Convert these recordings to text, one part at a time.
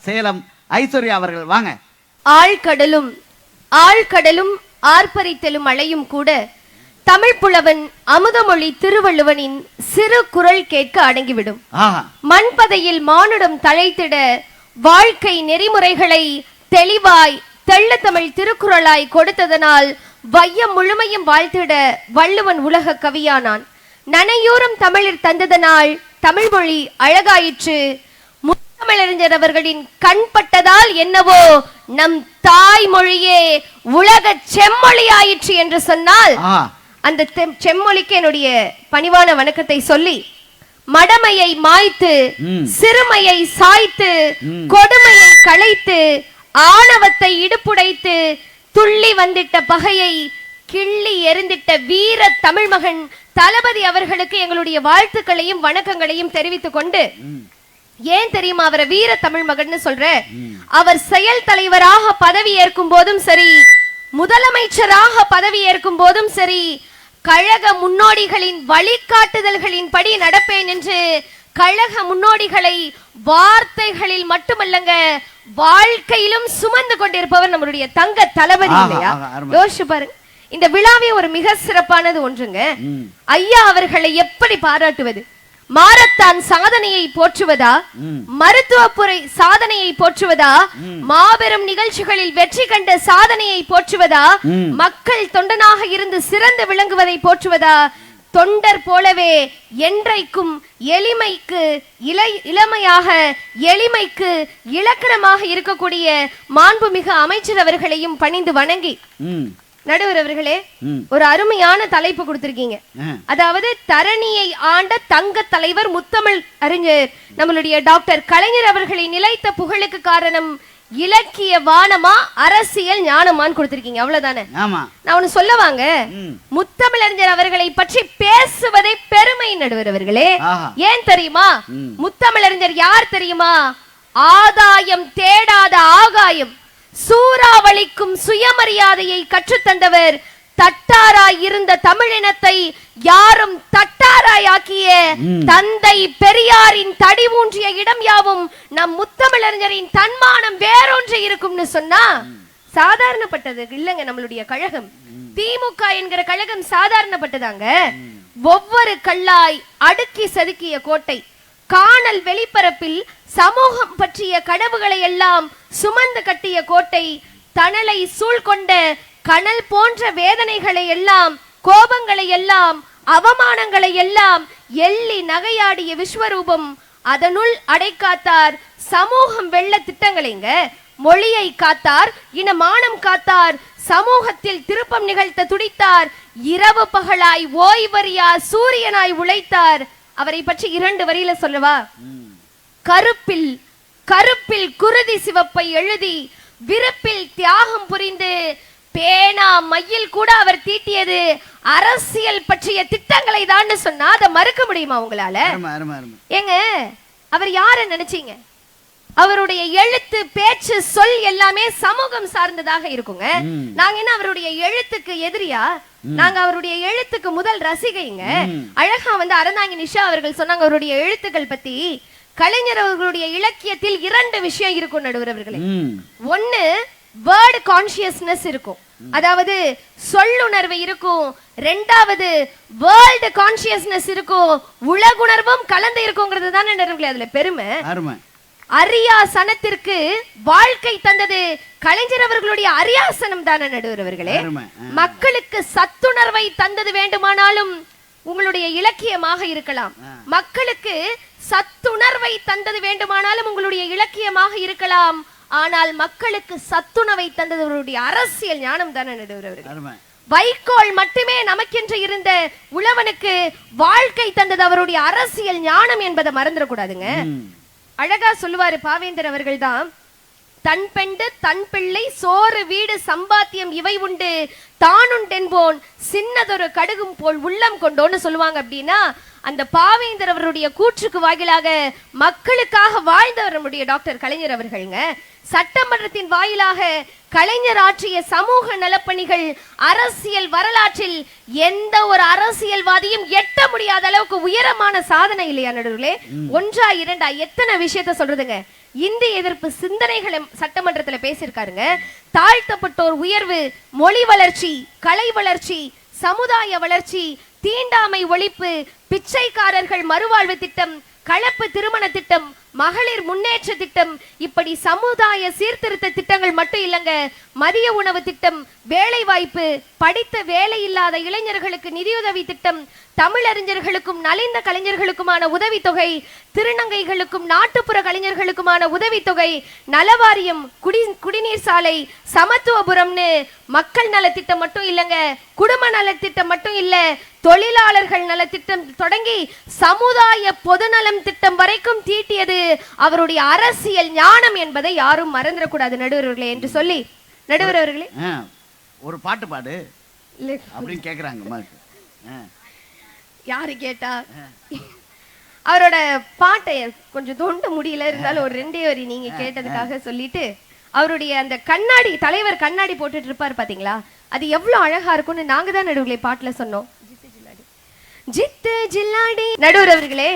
சேலம் ஐஸ்வர்யா அவர்கள். வாங்க. ஆழ்கடலும் ஆழ்கடலும் ஆர்ப்பரித்தலும் அலையும் கூட தமிழ் புலவன் அமுதமொழி திருவள்ளுவனின் சிறு குரல் கேட்க அடங்கிவிடும். மண்பதையில் மானுடம் தழைத்திட வாழ்க்கை நெறிமுறைகளை தெளிவாய் தெள்ள தமிழ் திருக்குறளாய் கொடுத்ததனால் வையம் முழுமையும் வாழ்த்திட வள்ளுவன் உலக கவியானான். நனையூரம் தமிழில் தந்ததனால் தமிழ் மொழி அழகாயிற்று. முத்தமிழறிஞர் அவர்களின் கண்பட்டதால் என்னவோ நம் தாய்மொழியே உலக செம்மொழி ஆயிற்று என்று சொன்னால் அந்த செம்மொழிக்கு என்னுடைய பணிவான வணக்கத்தை சொல்லி, மடமையை மாய்த்து சிறுமையை சாய்த்து கொடுமையை களைத்து ஆணவத்தை இடுப்புடைத்து துள்ளி வந்திட்ட பகையை கிள்ளி எரிந்திட்ட வீர தமிழ் மகன் தளபதி அவர்களுக்கு எங்களுடைய வாழ்த்துக்களையும் வணக்கங்களையும் தெரிவித்துக் கொண்டு, ஏன் தெரியுமா அவரை வீர தமிழ் மகன் சொல்ற? அவர் செயல் தலைவராக பதவி ஏற்கும் போதும் சரி, முதலமைச்சராக பதவி ஏற்கும் போதும் சரி, கழக முன்னோடிகளின் வழிகாட்டுதல்களின் படி நடப்பேன் என்று கழக முன்னோடிகளை வார்த்தைகளில் மட்டுமல்லங்க வாழ்க்கையிலும் சுமந்து கொண்டிருப்பவர் நம்மளுடைய தங்க தளபதி இல்லையா? யோசிச்சு பாருங்க. இந்த விழாவே ஒரு மிக சிறப்பானது ஒன்றுங்க. ஐயா அவர்களை எப்படி பாராட்டுவது? மாரத்தான் சாதனையை போற்றுவதா, மருத்துவப்புறை சாதனையை போற்றுவதா, மாபெரும் நிகழ்ச்சிகளில் வெற்றி கண்ட சாதனையை போற்றுவதா, மக்கள் தொண்டனாக இருந்து சிறந்து விளங்குவதை போற்றுவதா, தொண்டர் போலவே என்றைக்கும் எளிமைக்கு இளமையாக எளிமைக்கு இலக்கணமாக இருக்கக்கூடிய மாண்புமிகு அமைச்சர் அவர்களையும் பணிந்து வணங்கி, நடுவர் அவர்களே ஒரு அருமையான தலைப்பு கொடுத்திருக்கீங்க. அதாவது தரணியை ஆண்ட தங்க தலைவர் முத்தமிழ் அறிஞர் நம்மளுடைய டாக்டர் கலைஞர் அவர்களை நிலைத்த புகழுக்கு காரணம் இலக்கிய வானமா அரசியல் ஞானமான்னு கொடுத்திருக்கீங்க. அவ்வளவுதானே? நான் ஒண்ணு சொல்ல வாங்க. முத்தமிழறிஞர் அவர்களை பற்றி பேசுவதை பெருமை நடுவர் அவர்களே. ஏன் தெரியுமா? முத்தமிழறிஞர் யார் தெரியுமா? ஆதாயம் தேடாத ஆகாயம், சூறாவளிக்கும் சுயமரியாதையை கற்றுத்தந்தவர். தட்டாராய் இருந்த தமிழினத்தை யாரும் தட்டாராய் ஆக்கிய தந்தை பெரியாரின் தடி ஊன்றிய இடம் யாவும் நம் முத்தமிழறிஞரின் தன்மானம் வேறொன்று இருக்கும்னு சொன்னா சாதாரணப்பட்டது இல்லங்க. நம்மளுடைய கழகம் திமுக என்கிற கழகம் சாதாரணப்பட்டதாங்க. ஒவ்வொரு கல்லாய் அடுக்கி செதுக்கிய கோட்டை, காணல் வெளிப்பரப்பில் சமூகம் பற்றிய கனவுகளை எல்லாம் சுமந்து கட்டிய கோட்டை, தணலை சூழ்கொண்ட கனல் போன்ற வேதனைகளை எல்லாம், கோபங்களை எல்லாம், அவமானங்களை எல்லாம் எள்ளி நகையாடிய விஸ்வரூபம். அதனுள் அடைக்காத்தார் சமூகம் வெள்ள திட்டங்களைங்க. மொழியை காத்தார், இனமானம் காத்தார், சமூகத்தில் திருப்பம் நிகழ்த்த துடித்தார், இரவு பகலாய் ஓய்வறியா சூரியனாய் உழைத்தார். அவரை பற்றி 2 வரியில சொல்லவா? கருப்பில் கருப்பில் குருதி சிவப்பை எழுதி விருப்பில் தியாகம் புரிந்து பேனா மையில் கூட அவர் தீட்டியது அரசியல் பற்றிய திட்டங்களை தான் சொன்னா அதை மறுக்க முடியுமா உங்களால? ஏங்க அவர் யார நினைச்சீங்க? அவருடைய எழுத்து பேச்சு சொல் எல்லாமே சமூகம் சார்ந்ததாக இருக்குங்க. நாங்க என்ன அவருடைய எழுத்துக்கு எதிரியா? நாங்க அவருடைய எழுத்துக்கு முதல் ரசிகைங்க. அழகா அறந்தாங்கி நிஷா அவர்கள் சொன்னாங்க அவருடைய எழுத்துக்கள் பத்தி. கலைஞர் அவர்களுடைய இலக்கியத்தில் 2 விஷயம் இருக்கும் நடுவர் அவர்களே. ஒன்னு வேர்ட் கான்சியஸ்னஸ் இருக்கும், அதாவது சொல்லுணர்வு இருக்கும். 2வது வேர்ல்ட் கான்சியஸ்னஸ் இருக்கும், உலகுணர்வும் கலந்து இருக்குங்கிறது தானே நடுவர்களே அதுல பெருமை. அரியாசனத்திற்கு வாழ்க்கை தந்தது கலைஞர் அவர்களுடைய அரியாசனம் தானே நடுவர் அவர்களே. மக்களுக்கு சத்துணர்வை தந்தது வேண்டுமானாலும் உங்களுடைய இலக்கியமாக இருக்கலாம், மக்களுக்கு சத்துணர்வை தந்தது வேண்டுமானாலும் உங்களுடைய இலக்கியமாக இருக்கலாம். ஆனால் மக்களுக்கு சத்துணவை தந்தது அவருடைய அரசியல் ஞானம் தானே நடுவர் அவர்களே. வைக்கோல் மட்டுமே நமக்கென்று இருந்த உழவனுக்கு வாழ்க்கை தந்தது அவருடைய அரசியல் ஞானம் என்பதை மறந்துடக்கூடாதுங்க. அழகா சொல்லுவாரு பாவேந்தர் அவர்கள் தான், தன் பெண்டு தன் பிள்ளை சோறு வீடு சம்பாத்தியம் இவை உண்டு தானுண்டென்போன் சின்னதொரு கடுகும் போல் உள்ளம் கொண்டோன்னு சொல்லுவாங்க. அப்படின்னா அந்த பாவேந்தர் அவருடைய கூற்றுக்கு வாயிலாக மக்களுக்காக வாழ்ந்தவர் நம்முடைய டாக்டர் கலைஞர் அவர்களுங்க. சட்டமன்றத்தின் வாயிலாக கலைஞர் ஆற்றிய சமூக நலப்பணிகள் அரசியல் வரலாற்றில் எந்த ஒரு அரசியல்வாதியும் எட்ட முடியாத அளவுக்கு உயரமான சாதனை இல்லையா நடுவுலே? 1 2 எத்தனை விஷயத்த சொல்றதுங்க. இந்தி எதிர்ப்பு சிந்தனைகளை சட்டமன்றத்துல பேசியிருக்காருங்க. தாழ்த்தப்பட்டோர் உயர்வு, மொழி வளர்ச்சி, கலை வளர்ச்சி, சமுதாய வளர்ச்சி, தீண்டாமை ஒழிப்பு, பிச்சைக்காரர்கள் மறுவாழ்வு திட்டம், கலப்பு திருமண திட்டம், மகளிர் முன்னேற்ற திட்டம், இப்படி சமுதாய சீர்திருத்த திட்டங்கள் மட்டும் இல்லங்க, மதிய உணவு திட்டம், வேலை வாய்ப்பு, படித்த வேலை இல்லாத இளைஞர்களுக்கு நிதியுதவி திட்டம், தமிழறிஞர்களுக்கும் நலிந்த கலைஞர்களுக்குமான உதவித்தொகை, திருநங்கைகளுக்கும் நாட்டுப்புற கலைஞர்களுக்குமான உதவித்தொகை, நலவாரியம், குடிநீர் சாலை, சமத்துவபுரம்னு மக்கள் நலத்திட்டம் மட்டும் இல்லங்க, குடும்ப நலத்திட்டம் மட்டும் இல்ல, தொழிலாளர்கள் நலத்திட்டம் தொடங்கி சமுதாய பொதுநலம் திட்டம் வரைக்கும் தீட்டியது அவருடைய அரசியல் ஞானம் என்பதை யாரும் மறந்துடக்கூடாது நடுவர்களே என்று சொல்லி, நடுவர் அவர்களே ஒரு பாட்டு பாடு அப்படின்னு கேக்குறாங்க. யாரு கேட்டா? அவரோட பாட்டை கொஞ்சம் தொண்ட முடியல, இருந்தாலும் ஒரு 2 வரி நீங்க கேட்டதுக்காக சொல்லிட்டு, அவருடைய அந்த கண்ணாடி, தலைவர் கண்ணாடி போட்டுட்டு இருப்பார் பாத்தீங்களா, அது எவ்வளவு அழகா இருக்கும்னு நாங்க தான் நடுவுகளை பாட்டுல சொன்னோம். ஜித்து ஜில்லாடி. நடுவர் அவர்களே,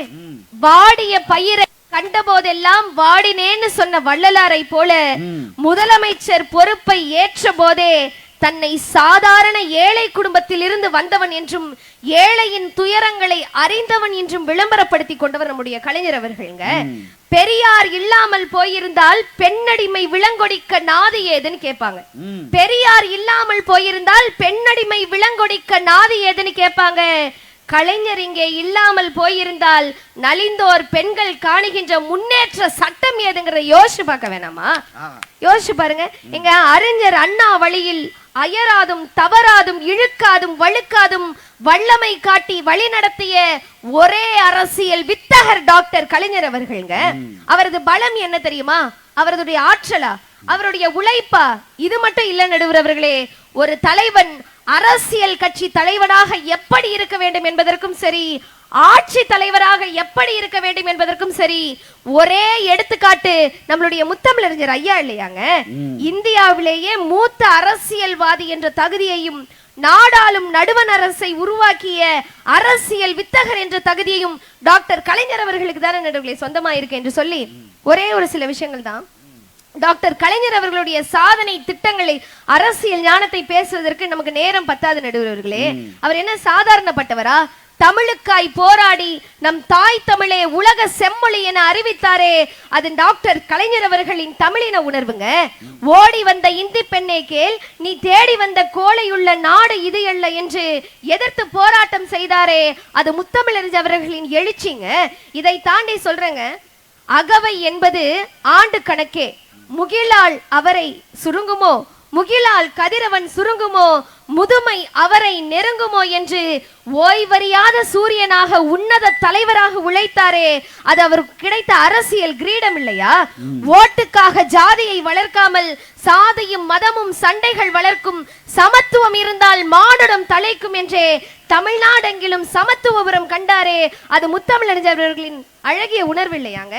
வாடிய பயிரை கண்ட போதெல்லாம் வாடினேன்னு சொன்ன வள்ளலாரை போல முதலமைச்சர் பொறுப்பை ஏற்ற போதே தன்னை சாதாரண ஏழை குடும்பத்தில் இருந்து வந்தவன் என்றும் ஏழையின் துயரங்களை அறிந்தவன் என்றும் விளம்பரப்படுத்தி கொண்டவர் நம்முடைய கலைஞர் அவர்களுங்க. பெரியார் இல்லாமல் போயிருந்தால் பெண்ணடிமை விலங்கொடிக்க நாதி ஏதுன்னு கேட்பாங்க. பெரியார் இல்லாமல் போயிருந்தால் பெண்ணடிமை விலங்கொடிக்க நாதி ஏதுன்னு கேட்பாங்க. கலைஞர் இங்கே இல்லாமல் போயிருந்தால் நலிந்தோர் பெண்கள் காணுகின்ற முன்னேற்ற சட்டம் ஏதுங்கிறத யோசிச்சு பார்க்க வேணாமா? யோசிச்சு பாருங்க. இங்க அறிஞர் அண்ணா வழியில் அயராதும் தவறாதும் இழுக்காதும் வழுக்காதும் வல்லமை காட்டி வழி நடத்திய ஒரே அரசியல் வித்தகர் டாக்டர் கலைஞர் அவர்களுங்க. அவரது பலம் என்ன தெரியுமா? அவரது ஆற்றலா, அவருடைய உழைப்பா? இது மட்டும் இல்ல நடுவர் அவர்களே, ஒரு தலைவன் அரசியல் கட்சி தலைவனாக எப்படி இருக்க வேண்டும் என்பதற்கும் சரி, ஆட்சி தலைவராக எப்படி இருக்க வேண்டும் என்பதற்கும் சரி, ஒரே எடுத்துக்காட்டு நம்மளுடைய முத்தமிழறிஞர் ஐயா இல்லையாங்க. இந்தியாவிலேயே மூத்த அரசியல்வாதி என்ற தகுதியையும் நாடாளும் நடுவண் அரசை உருவாக்கிய அரசியல் வித்தகர் என்ற தகுதியையும் டாக்டர் கலைஞர் அவர்களுக்கு தானே நடுவுகளை சொந்தமா இருக்கு என்று சொல்லி ஒரே ஒரு சில விஷயங்கள் தான். டாக்டர் கலைஞர் அவர்களுடைய சாதனை திட்டங்களை, அரசியல் ஞானத்தை பேசுவதற்கு நமக்கு நேரம் பத்தாது நடுவர்களே. அவர் என்ன சாதாரணப்பட்டவரா? தமிழுக்காய் போராடி நம் தாய் தமிழே உலக செம்மொழி என அறிவித்தாரே, அது டாக்டர் கலைஞர் அவர்களின் தமிழின உணர்வுங்க. ஓடி வந்த இந்தி பெண்ணே கேள், நீ தேடி வந்த கோளையுள்ள நாடு இது அல்ல என்று எதிர்த்து போராட்டம் செய்தாரே, அது முத்தமிழறிஞர் அவர்களின் எழுச்சிங்க. இதை தாண்டி சொல்றேங்க, அகவை என்பது ஆண்டு கணக்கே, முகிலால் அவரை சுருங்குமோ, முகிலால் கதிரவன் சுருங்குமோ, முதுமை அவரை நெருங்குமோ என்று ஓய்வறியாத சூரியனாக உன்னத தலைவராக உழைத்தாரே, அது அவருக்கு கிடைத்த அரசியல் கிரீடம் இல்லையா? ஓட்டுக்காக ஜாதியை வளர்க்காமல் சாதியும் மதமும் சண்டைகள் வளர்க்கும் சமத்துவம் இருந்தால் மானுடம் தலைக்கும் என்றே தமிழ்நாடெங்கிலும் சமத்துவபுரம் கண்டாரே, அது முத்தமிழறிஞர்களின் அழகிய உணர்வு இல்லையாங்க.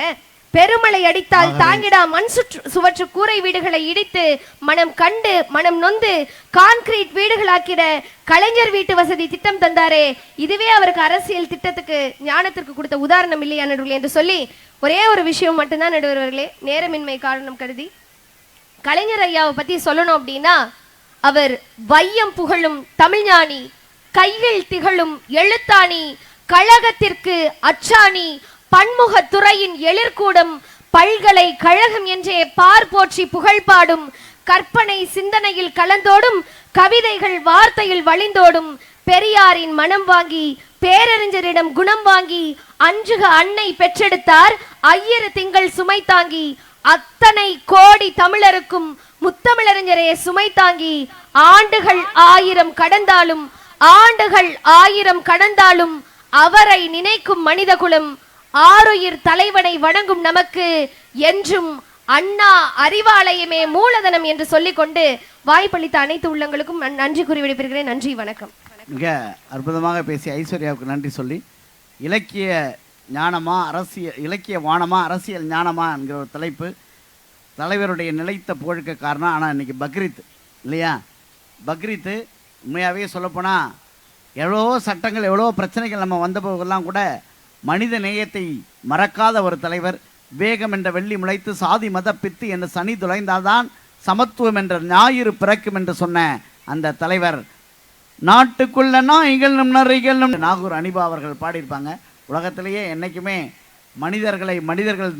பெருமழை அடித்தால் தாங்கிடா மண் சுவற்று கூரை வீடுகளை இடித்து மனம் கண்டு மனம் நொந்து கான்கிரீட் வீடுகளாக்கிட கலைஞர் வீட்டு வசதி திட்டம் தந்தாரே, இதுவே அவருக்கு அரசியல் திட்டத்துக்கு ஞானத்திற்கு கொடுத்த உதாரணம் இல்லையா நடுவர்களே என்று சொல்லி ஒரே ஒரு விஷயம் மட்டும்தான் நடுவர்களே, நேரமின்மை காரணம் கருதி கலைஞர் ஐயாவை பத்தி சொல்லணும் அப்படின்னா, அவர் வையம் புகழும் தமிழ்ஞானி, கையில் திகழும் எழுத்தாணி, கழகத்திற்கு அச்சாணி, பன்முகத்துறையின் எழிற்கூடம், பல்கலைக்கழகம் என்றே பார் போற்றி புகழ்பாடும், கற்பனை சிந்தனையில் கலந்தோடும், கவிதைகள் வார்த்தையில் வழிந்தோடும், பெரியாரின் மனம் வாங்கி பேரறிஞரிடம் குணம் வாங்கி அஞ்சுக அன்னை பெற்றெடுத்தார் 1000 திங்கள் சுமை தாங்கி, அத்தனை கோடி தமிழருக்கும் முத்தமிழறிஞரே சுமை தாங்கி, ஆண்டுகள் 1000 கடந்தாலும் ஆண்டுகள் 1000 கடந்தாலும் அவரை நினைக்கும் மனிதகுலம், ஆருயிர் தலைவனை வணங்கும் நமக்கு என்றும் அண்ணா அறிவாலயமே மூலதனம் என்று சொல்லிக்கொண்டு வாய்ப்பளித்த அனைத்து உள்ளங்களுக்கும் நன்றி கூறி விடைபெறுகிறேன். நன்றி, வணக்கம். மிக அற்புதமாக பேசிய ஐஸ்வர்யாவுக்கு நன்றி சொல்லி, இலக்கிய ஞானமா அரசியல், இலக்கிய வானமா அரசியல் ஞானமா என்கிற ஒரு தலைப்பு தலைவருடைய நிலைத்த புகழுக்க காரணம். ஆனால் இன்னைக்கு பக்ரீத் இல்லையா? பக்ரீத்து உண்மையாகவே சொல்லப்போனால் எவ்வளோ சட்டங்கள், எவ்வளோ பிரச்சனைகள் நம்ம வந்த போதெல்லாம் கூட மனித நேயத்தை மறக்காத ஒரு தலைவர், வேகம் என்ற வெள்ளி முளைத்து சாதி மத பித்து என்ற சனி துளைந்தால்தான் சமத்துவம் என்ற ஞாயிறு பிறக்கும் என்று சொன்ன அந்த தலைவர், நாட்டுக்குள்ள நாய்கள் நரிகள் நாகூர் அனிபா அவர்கள் பாடியிருப்பாங்க. உலகத்திலேயே என்றைக்குமே மனிதர்கள்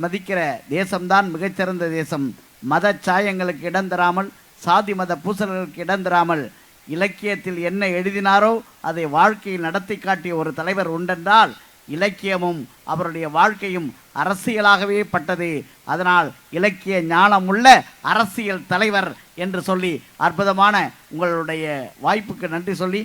மதிக்கிற தேசம்தான் மிகச்சிறந்த தேசம். மத சாயங்களுக்கு இடம் தராமல், சாதி மத பூசல்களுக்கு இடம் தராமல் இலக்கியத்தில் என்ன எழுதினாரோ அதை வாழ்க்கையில் நடத்தி காட்டிய ஒரு தலைவர் உண்டென்றால் இலக்கியமும் அவருடைய வாழ்க்கையும் அரசியலாகவே பட்டது. அதனால் இலக்கிய ஞானமுள்ள அரசியல் தலைவர் என்று சொல்லி அற்புதமான உங்களுடைய வாய்ப்புக்கு நன்றி சொல்லி